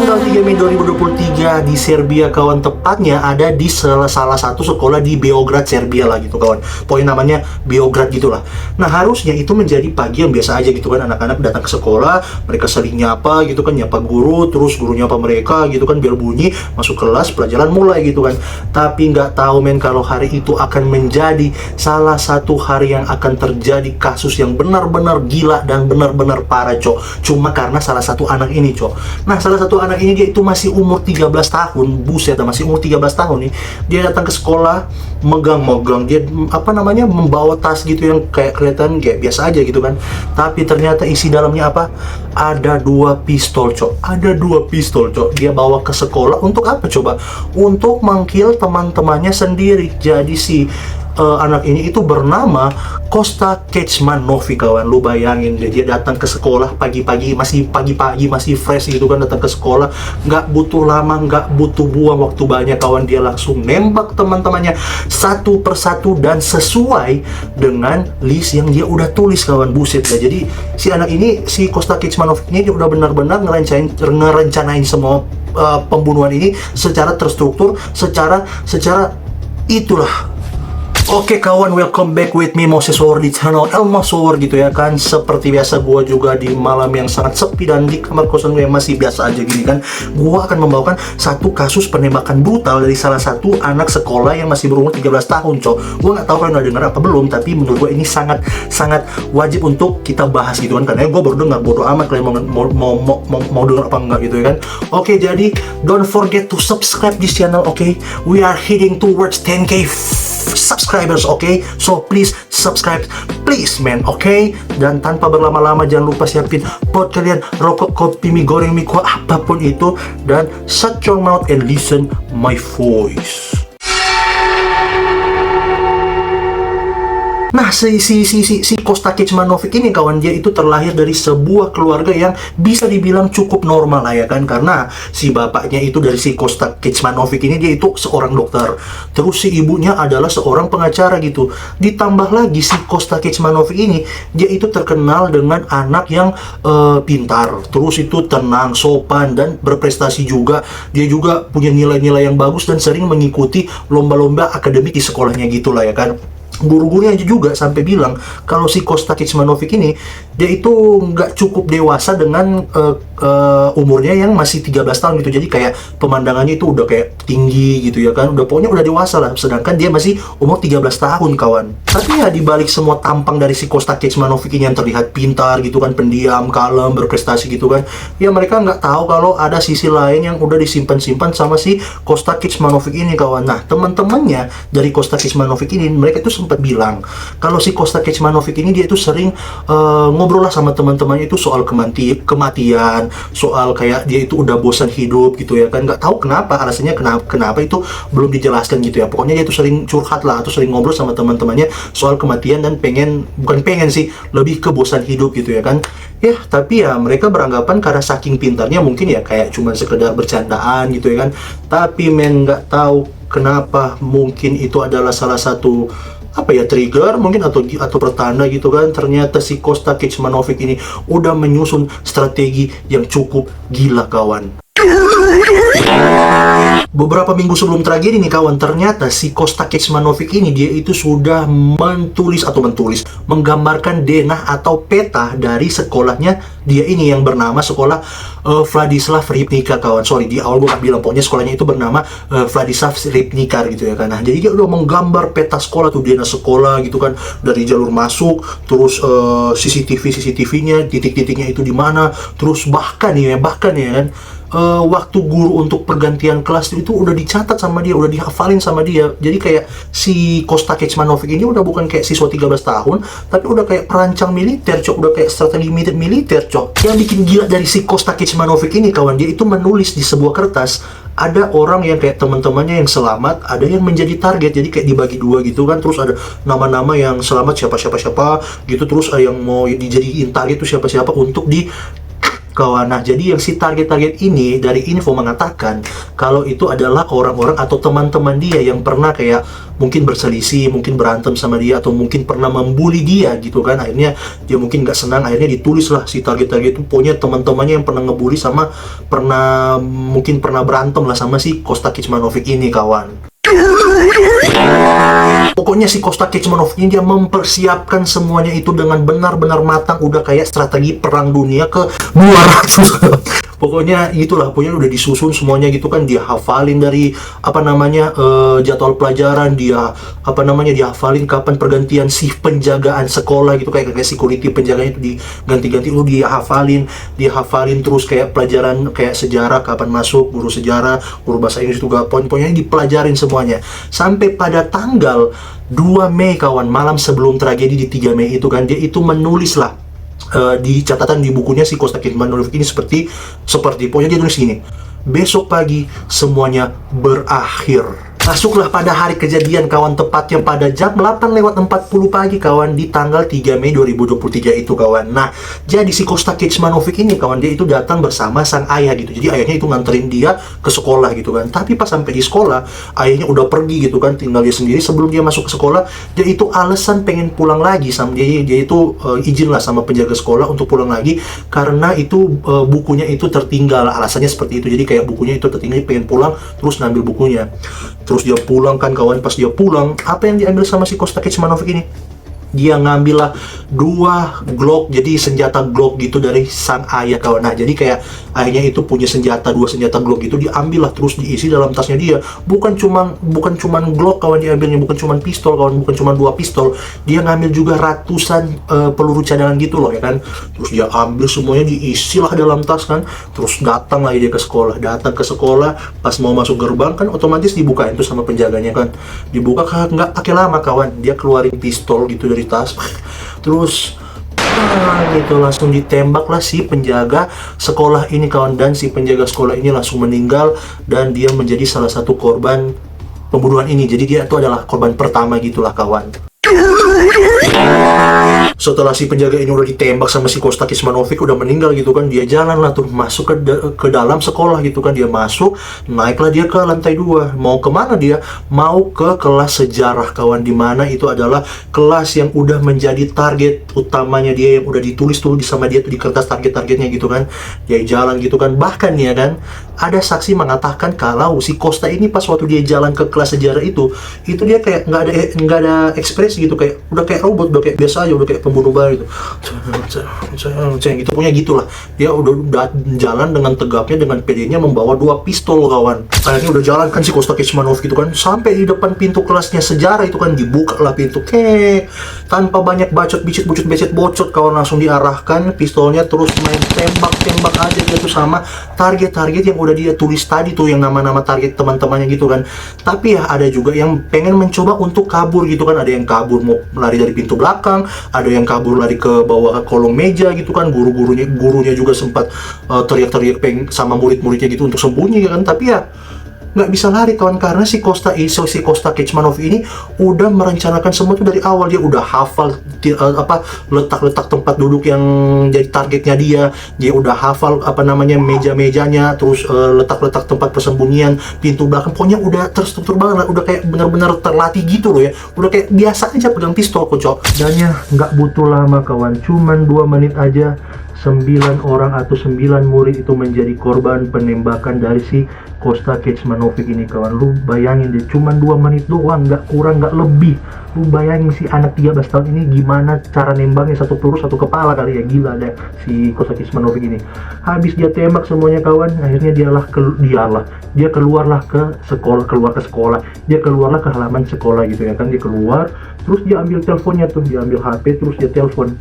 tanggal 3 Mei 2023 di Serbia kawan, tepatnya ada di salah satu sekolah di Beograd, Serbia lah gitu kawan. Pokoknya namanya Beograd gitulah. Nah harusnya itu menjadi pagi yang biasa aja gitu kan, anak-anak datang ke sekolah, mereka sering nyapa gitu kan, nyapa guru, terus guru nyapa mereka gitu kan, bel bunyi, masuk kelas, pelajaran mulai gitu kan. Tapi nggak tahu men, kalau hari itu akan menjadi salah satu hari yang akan terjadi kasus yang benar-benar gila dan benar-benar parah cok. Cuma karena salah satu anak ini cok. Nah salah satu anak ini dia itu masih umur 13 tahun, buset, masih umur 13 tahun nih. Dia datang ke sekolah megang-megang, dia membawa tas gitu yang kayak kelihatan kayak biasa aja gitu kan. Tapi ternyata isi dalamnya apa? Ada 2 pistol cok. Ada 2 pistol cok. Dia bawa ke sekolah untuk apa coba? Untuk mangkil teman-temannya sendiri. Jadi si anak ini itu bernama Kosta Kecmanovic kawan. Lu bayangin dia datang ke sekolah pagi-pagi, masih fresh gitu kan, datang ke sekolah, nggak butuh lama, nggak butuh buang waktu banyak kawan, dia langsung nembak teman-temannya satu persatu dan sesuai dengan list yang dia udah tulis kawan. Buset ya. Jadi si anak ini, si Kosta Kecmanovic ini dia udah benar-benar ngerencanain semua pembunuhan ini secara terstruktur, secara itulah. Oke kawan, welcome back with me Moses War di channel Elmas War gitu ya kan. Seperti biasa gue juga di malam yang sangat sepi dan di kamar kosan gue yang masih biasa aja gini kan, gue akan membawakan satu kasus penembakan brutal dari salah satu anak sekolah yang masih berumur 13 tahun cok. Gue nggak tahu kalian udah dengar apa belum, tapi menurut gue ini sangat wajib untuk kita bahas gitu kan, karena gue baru dengar, bodo amat kalian mau dengar apa enggak gitu ya kan. Oke, jadi don't forget to subscribe this channel. Oke, we are heading towards 10k subscribers, okay? So please subscribe, please man, okay? Dan tanpa berlama-lama jangan lupa siapin pot kalian, rokok, kopi, mie goreng, mie kuah, apapun itu, dan shut your mouth and listen my voice. Nah, si Kosta Kecmanovic ini kawan, dia itu terlahir dari sebuah keluarga yang bisa dibilang cukup normal lah ya kan, karena si bapaknya itu dari si Kosta Kecmanovic ini dia itu seorang dokter, terus si ibunya adalah seorang pengacara gitu. Ditambah lagi si Kosta Kecmanovic ini dia itu terkenal dengan anak yang pintar, terus itu tenang, sopan, dan berprestasi juga. Dia juga punya nilai-nilai yang bagus dan sering mengikuti lomba-lomba akademik di sekolahnya gitu lah ya kan. Guru-gurunya juga sampai bilang kalau si Kosta Kecmanovic ini dia itu nggak cukup dewasa dengan umurnya yang masih 13 tahun gitu. Jadi kayak pemandangannya itu udah kayak tinggi gitu ya kan, udah pokoknya udah dewasa lah, sedangkan dia masih umur 13 tahun kawan. Tapi ya dibalik semua tampang dari si Kosta Kecmanovic ini yang terlihat pintar gitu kan, pendiam, kalem, berprestasi gitu kan, ya mereka nggak tahu kalau ada sisi lain yang udah disimpan-simpan sama si Kosta Kecmanovic ini kawan. Nah teman-temannya dari Kosta Kecmanovic ini, mereka itu sempat bilang kalau si Kosta Kecmanovic ini dia itu sering ngobrol lah sama teman-temannya itu soal kematian, soal kayak dia itu udah bosan hidup gitu ya kan. Nggak tahu kenapa, alasannya kenapa itu belum dijelaskan gitu ya. Pokoknya dia itu sering curhat lah, atau sering ngobrol sama teman-temannya soal kematian dan bukan pengen sih, lebih ke bosan hidup gitu ya kan. Ya tapi ya mereka beranggapan karena saking pintarnya mungkin ya kayak cuma sekedar bercandaan gitu ya kan. Tapi men nggak tahu kenapa, mungkin itu adalah salah satu trigger mungkin atau pertanda gitu kan. Ternyata si Kosta Kecmanovic ini udah menyusun strategi yang cukup gila kawan. Beberapa minggu sebelum tragedi nih kawan, ternyata si Kosta Kecmanovic ini dia itu sudah menggambarkan denah atau peta dari sekolahnya dia ini yang bernama sekolah Vladislav Ribnikar kawan. Sorry, di awal gue gak bilang, pokoknya sekolahnya itu bernama Vladislav Ribnikar gitu ya kan. Nah jadi dia udah menggambar peta sekolah tuh, denah sekolah gitu kan, dari jalur masuk, terus CCTV-nya, titik-titiknya itu di mana, terus bahkan ya kan, waktu guru untuk pergantian kelas itu udah dicatat sama dia, udah dihafalin sama dia. Jadi kayak si Kosta Kecmanovic ini udah bukan kayak siswa 13 tahun, tapi udah kayak perancang militer cok, udah kayak strategi militer cok. Yang bikin gila dari si Kosta Kecmanovic ini kawan, dia itu menulis di sebuah kertas, ada orang yang kayak teman-temannya yang selamat, ada yang menjadi target. Jadi kayak dibagi dua gitu kan, terus ada nama-nama yang selamat siapa gitu, terus ada yang mau dijadiin target itu siapa untuk kawan. Nah, jadi yang si target-target ini dari info mengatakan kalau itu adalah orang-orang atau teman-teman dia yang pernah kayak mungkin berselisih, mungkin berantem sama dia, atau mungkin pernah membuli dia gitu kan. Akhirnya dia mungkin nggak senang, akhirnya ditulis lah si target-target itu pokoknya teman-temannya yang pernah ngebully sama mungkin pernah berantem lah sama si Kosta Kecmanovic ini kawan. Pokoknya si Kosta Kecmanovic ini dia mempersiapkan semuanya itu dengan benar-benar matang, udah kayak strategi perang dunia ke 200. Pokoknya itulah, pokoknya udah disusun semuanya gitu kan. Dia hafalin dari jadwal pelajaran, dia dia hafalin kapan pergantian shift penjagaan sekolah gitu, kayak security penjaganya itu diganti-ganti, dia hafalin terus kayak pelajaran kayak sejarah kapan masuk, guru sejarah, guru bahasa Inggris juga, poin-poinnya dipelajarin semuanya. Sampai pada tanggal 2 Mei kawan, malam sebelum tragedi di 3 Mei itu kan, dia itu menulis lah di catatan di bukunya si Kosta Kecmanovic ini seperti pokoknya dia tulis gini: besok pagi semuanya berakhir. Masuklah pada hari kejadian kawan, tepatnya pada jam 8:40 pagi kawan, di tanggal 3 Mei 2023 itu kawan. Nah, jadi si Kosta Kecmanovic ini kawan, dia itu datang bersama sang ayah gitu. Jadi ayahnya itu nganterin dia ke sekolah gitu kan. Tapi pas sampai di sekolah, ayahnya udah pergi gitu kan, tinggal dia sendiri. Sebelum dia masuk ke sekolah, dia itu alasan pengen pulang lagi sama dia itu izin lah sama penjaga sekolah untuk pulang lagi karena itu bukunya itu tertinggal. Alasannya seperti itu. Jadi kayak bukunya itu tertinggal, pengen pulang terus ngambil bukunya. Terus dia pulang kan kawan, pas dia pulang, apa yang diambil sama si Kosta Kecmanovic ini? Dia ngambil lah 2 Glock, jadi senjata Glock gitu dari sang ayah kawan. Nah, jadi kayak ayahnya itu punya 2 senjata Glock gitu, diambil lah terus diisi dalam tasnya dia. Bukan cuman Glock kawan diambilnya, bukan cuman pistol kawan, bukan cuman 2 pistol. Dia ngambil juga ratusan peluru cadangan gitu loh ya kan. Terus dia ambil semuanya, diisi lah dalam tas kan. Terus datang lagi dia ke sekolah, pas mau masuk gerbang kan otomatis dibukain tuh sama penjaganya kan. Dibuka kan nggak pakai lama kawan, dia keluarin pistol gitu dari tas, terus gitu langsung ditembak lah si penjaga sekolah ini kawan, dan si penjaga sekolah ini langsung meninggal dan dia menjadi salah satu korban pembunuhan ini. Jadi dia itu adalah korban pertama gitulah kawan. Setelah si penjaga ini udah ditembak sama si Kosta Kecmanovic udah meninggal gitu kan, dia jalan lah tuh masuk ke dalam sekolah gitu kan. Dia masuk, naiklah dia ke lantai 2. Mau kemana dia? Mau ke kelas sejarah kawan, dimana itu adalah kelas yang udah menjadi target utamanya dia, yang udah ditulis sama dia tuh di kertas target-targetnya gitu kan. Dia jalan gitu kan, bahkan ya kan ada saksi mengatakan kalau si Kosta ini pas waktu dia jalan ke kelas sejarah itu dia kayak nggak ada ekspresi gitu, kayak udah kayak robot, udah kayak biasa aja, udah kayak pembunuh bayi gitu. Gitu punya gitulah. Dia udah jalan dengan tegapnya, dengan pedenya membawa 2 pistol kawan. Akhirnya udah jalan kan si Kosta Kecmanovic gitu kan, sampai di depan pintu kelasnya sejarah itu kan, dibuka lah pintu tanpa banyak bocot kawan, langsung diarahkan pistolnya, terus main tembak aja gitu sama target-target yang udah dia tulis tadi tuh, yang nama-nama target teman-temannya gitu kan. Tapi ya ada juga yang pengen mencoba untuk kabur gitu kan. Ada yang kabur mau lari dari pintu belakang, ada yang kabur lari ke bawah kolong meja gitu kan. Gurunya juga sempat teriak-teriak sama murid-muridnya gitu untuk sembunyi kan. Tapi ya nggak bisa lari kawan, karena si Kosta Kecmanovic ini udah merencanakan semua itu dari awal. Dia udah hafal letak-letak tempat duduk yang jadi targetnya dia udah hafal meja-mejanya, terus letak-letak tempat persembunyian, pintu belakang, pokoknya udah terstruktur banget lah, udah kayak benar-benar terlatih gitu loh ya, udah kayak biasa aja pegang pistol kocok. Dan ya nggak butuh lama kawan, cuman 2 menit aja 9 orang atau 9 murid itu menjadi korban penembakan dari si Kosta Kecmanovic ini kawan. Lu bayangin deh, cuman 2 menit doang, nggak kurang nggak lebih. Lu bayangin si anak 13 tahun ini gimana cara nembaknya, 1 peluru 1 kepala kali ya, gila deh si Kosta Kecmanovic ini. Habis dia tembak semuanya kawan, akhirnya dia keluarlah ke sekolah, dia keluarlah ke halaman sekolah gitu ya kan. Dia keluar, terus dia ambil teleponnya tuh, dia ambil HP, terus dia telepon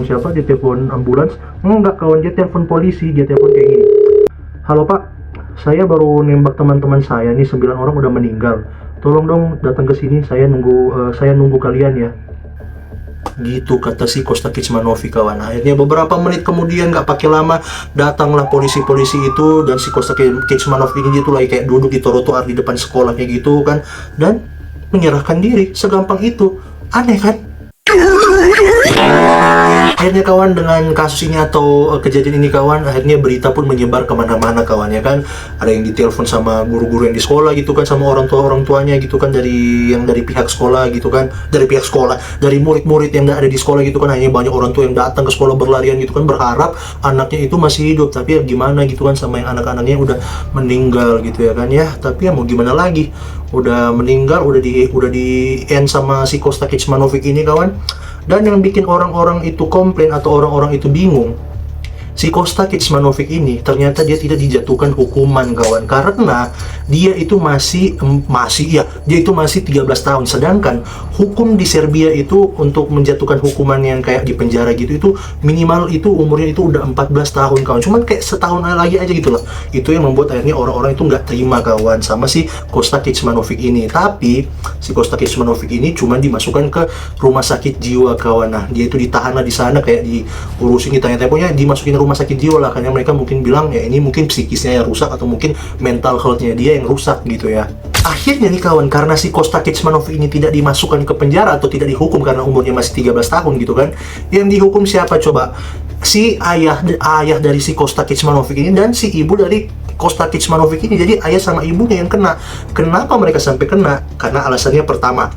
siapa? Dia telepon ambulans? Enggak kawan, dia telepon polisi. Dia telepon kayak gini: halo pak, saya baru nembak teman-teman saya nih, 9 orang udah meninggal, tolong dong datang ke sini, saya nunggu kalian ya. Gitu kata si Kosta Kecmanovic kawan. Akhirnya beberapa menit kemudian, nggak pakai lama, datanglah polisi-polisi itu, dan si Kosta Kecmanovic ini tuh lagi kayak duduk di trotoar di depan sekolah kayak gitu kan, dan menyerahkan diri segampang itu. Aneh kan? Akhirnya kawan, dengan kasus ini atau kejadian ini kawan, akhirnya berita pun menyebar kemana-mana kawan ya kan. Ada yang ditelepon sama guru-guru yang di sekolah gitu kan, sama orang tuanya gitu kan, dari pihak sekolah gitu kan, dari murid-murid yang ada di sekolah gitu kan. Hanya banyak orang tua yang datang ke sekolah berlarian gitu kan, berharap anaknya itu masih hidup, tapi ya gimana gitu kan, sama yang anak-anaknya udah meninggal gitu ya kan ya. Tapi ya mau gimana lagi, udah meninggal, udah di end sama si Kostya Kecmanovic ini kawan. Dan yang bikin orang-orang itu komplain atau orang-orang itu bingung, si Kostya Kecmanovic ini ternyata dia tidak dijatuhkan hukuman kawan, karena dia itu masih 13 tahun. Sedangkan hukum di Serbia itu untuk menjatuhkan hukuman yang kayak di penjara gitu, itu minimal itu umurnya itu udah 14 tahun kawan. Cuman kayak setahun lagi aja gitu loh. Itu yang membuat akhirnya orang-orang itu nggak terima kawan sama si Kostya Kecmanovic ini. Tapi si Kostya Kecmanovic ini cuma dimasukkan ke rumah sakit jiwa kawan. Nah, dia itu ditahan lah di sana, kayak diurusin, ditanya-tanya, pokoknya dimasukin rumah sakit jiwa lah, karena mereka mungkin bilang ya ini mungkin psikisnya yang rusak atau mungkin mental health-nya dia yang rusak gitu ya. Akhirnya nih kawan, karena si Kostya Kecmanovic ini tidak dimasukkan ke penjara atau tidak dihukum karena umurnya masih 13 tahun gitu kan. Yang dihukum siapa coba? Si ayah dari si Kostya Kecmanovic ini dan si ibu dari Kostya Kecmanovic ini. Jadi ayah sama ibunya yang kena. Kenapa mereka sampai kena? Karena alasannya pertama,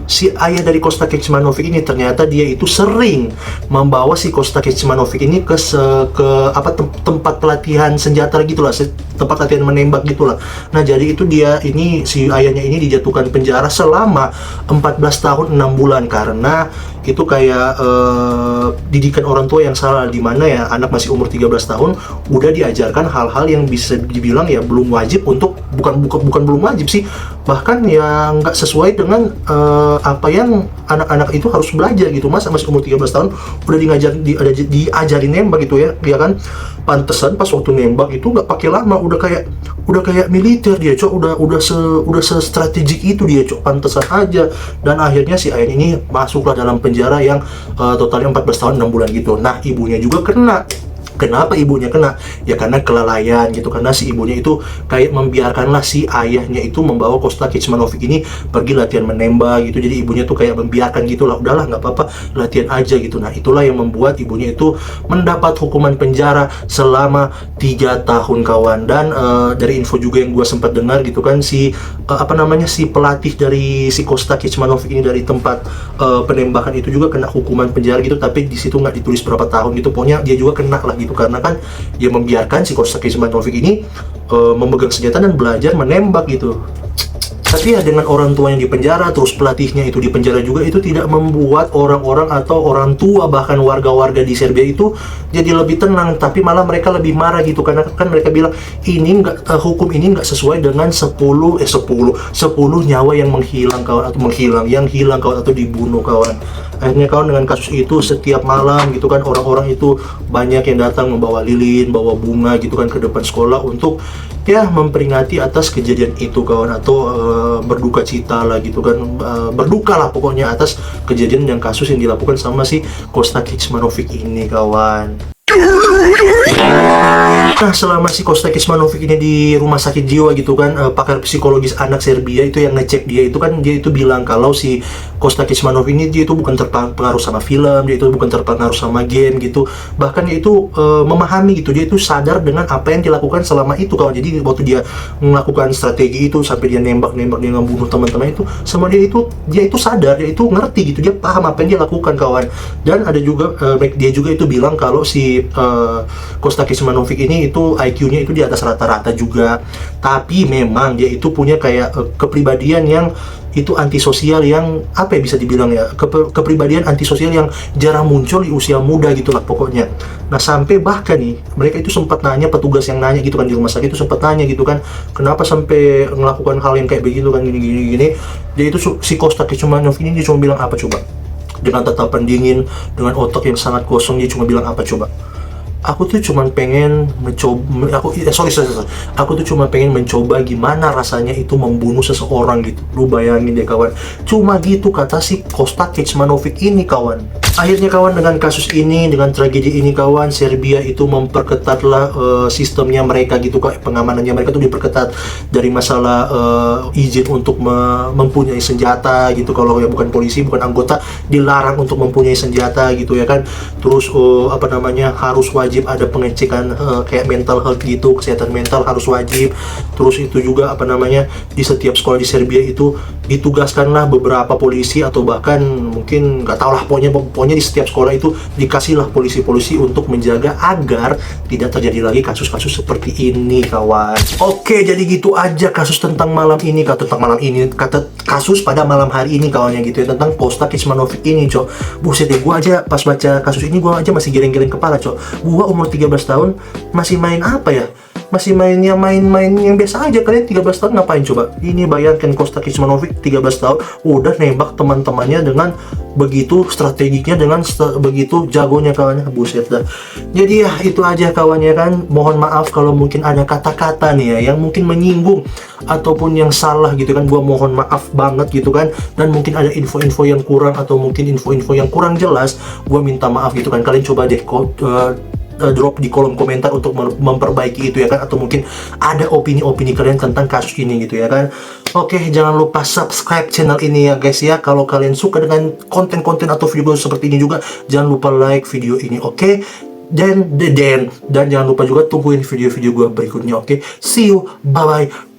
si ayah dari Kostya Kecmanovic ini ternyata dia itu sering membawa si Kostya Kecmanovic ini ke tempat pelatihan senjata gitulah, tempat latihan menembak gitulah. Nah, jadi itu si ayahnya ini dijatuhkan penjara selama 14 tahun 6 bulan karena itu kayak didikan orang tua yang salah, di mana ya anak masih umur 13 tahun udah diajarkan hal-hal yang bisa dibilang ya belum wajib untuk bukan belum wajib sih, bahkan ya nggak sesuai dengan apa yang anak-anak itu harus belajar gitu. Masa masih umur 13 tahun udah diajarin nembak gitu ya kan. Pantesan pas waktu nembak itu nggak pakai lama udah kayak militer dia, cok. Udah strategik itu dia, cok. Pantesan aja. Dan akhirnya si ayah ini masuklah dalam penjara yang totalnya 14 tahun 6 bulan gitu. Nah, ibunya juga kena. Kenapa ibunya kena? Ya karena kelalaian gitu, karena si ibunya itu kayak membiarkanlah si ayahnya itu membawa Kostya Kecmanovic ini pergi latihan menembak gitu. Jadi ibunya tuh kayak membiarkan gitu lah, udahlah nggak apa-apa, latihan aja gitu. Nah, itulah yang membuat ibunya itu mendapat hukuman penjara selama 3 tahun kawan. Dan dari info juga yang gue sempat dengar gitu kan, si pelatih dari si Kostya Kecmanovic ini dari tempat penembakan itu juga kena hukuman penjara gitu, tapi di situ nggak ditulis berapa tahun gitu. Pokoknya dia juga kena lah gitu, karena kan dia membiarkan si Kostya Kecmanovic ini memegang senjata dan belajar menembak gitu. Tapi ya dengan orang tua yang di penjara, terus pelatihnya itu di penjara juga, itu tidak membuat orang-orang atau orang tua bahkan warga-warga di Serbia itu jadi lebih tenang, tapi malah mereka lebih marah gitu, karena kan mereka bilang ini hukum ini nggak sesuai dengan 10 nyawa yang menghilang kawan, atau dibunuh kawan. Akhirnya kawan, dengan kasus itu setiap malam gitu kan, orang-orang itu banyak yang datang membawa lilin, bawa bunga gitu kan ke depan sekolah untuk ya memperingati atas kejadian itu kawan, atau berduka cita lah gitu kan, berduka lah pokoknya atas kejadian yang kasus yang dilakukan sama si Kostya Kecmanovic ini kawan. Nah, selama si Kostya Kecmanovic ini di rumah sakit jiwa gitu kan, pakar psikologis anak Serbia itu yang ngecek dia itu kan, dia itu bilang kalau si Kostya Kecmanovic ini dia itu bukan terpengaruh sama film, dia itu bukan terpengaruh sama game gitu, bahkan dia itu memahami gitu, dia itu sadar dengan apa yang dilakukan selama itu kawan. Jadi waktu dia melakukan strategi itu sampai dia nembak, dia ngebunuh teman-teman itu, sama dia itu sadar, dia itu ngerti gitu, dia paham apa yang dia lakukan kawan. Dan ada juga dia juga itu bilang kalau si Kostya Kecmanovic ini itu IQ-nya itu di atas rata-rata juga, tapi memang dia itu punya kayak kepribadian yang itu antisosial, yang apa ya bisa dibilang ya, kepribadian antisosial yang jarang muncul di usia muda gitulah pokoknya. Nah, sampai bahkan nih mereka itu sempat nanya, petugas yang nanya gitu kan di rumah sakit itu sempat nanya gitu kan, kenapa sampai melakukan hal yang kayak begitu kan, gini. Dia itu si Kostya Kecmanovic ini dia cuma bilang apa coba? Dengan tatapan dingin, dengan otak yang sangat kosong, dia cuma bilang apa coba? aku tuh cuman pengen mencoba, aku tuh cuma pengen mencoba gimana rasanya itu membunuh seseorang gitu. Lu bayangin deh kawan, cuma gitu kata si Kosta Kecmanovic ini kawan. Akhirnya kawan, dengan kasus ini, dengan tragedi ini kawan, Serbia itu memperketatlah sistemnya mereka gitu, pengamanannya mereka tuh diperketat. Dari masalah izin untuk mempunyai senjata gitu, kalau ya bukan polisi, bukan anggota, dilarang untuk mempunyai senjata gitu ya kan. Terus apa namanya, harus wajib ada pengecekan kayak mental health gitu, kesehatan mental harus wajib. Terus itu juga apa namanya, di setiap sekolah di Serbia itu ditugaskanlah beberapa polisi, atau bahkan mungkin nggak tau lah, pokoknya di setiap sekolah itu dikasihlah polisi-polisi untuk menjaga agar tidak terjadi lagi kasus-kasus seperti ini kawan. Oke, jadi gitu aja kasus tentang malam ini, kata kasus pada malam hari ini kawannya gitu ya, tentang Kosta Kecmanovic ini cok. Buset deh, gua aja pas baca kasus ini gua aja masih geleng-geleng kepala cok. Gua umur 13 tahun masih main apa ya? Masih main yang biasa aja. Kalian 13 tahun ngapain coba? Ini bayangkan Kosta Kecmanovic 13 tahun udah nembak teman-temannya dengan begitu strategiknya, dengan begitu jagonya kawannya. Buset dah. Jadi ya itu aja kawannya kan. Mohon maaf kalau mungkin ada kata-kata nih ya yang mungkin menyinggung ataupun yang salah gitu kan. Gua mohon maaf banget gitu kan. Dan mungkin ada info-info yang kurang atau mungkin info-info yang kurang jelas, gua minta maaf gitu kan. Kalian coba deh drop di kolom komentar untuk memperbaiki itu ya kan, atau mungkin ada opini-opini kalian tentang kasus ini gitu ya kan. Oke, jangan lupa subscribe channel ini ya guys ya. Kalau kalian suka dengan konten-konten atau video seperti ini juga, jangan lupa like video ini, oke? Dan jangan lupa juga tungguin video-video gue berikutnya, oke? See you, bye bye.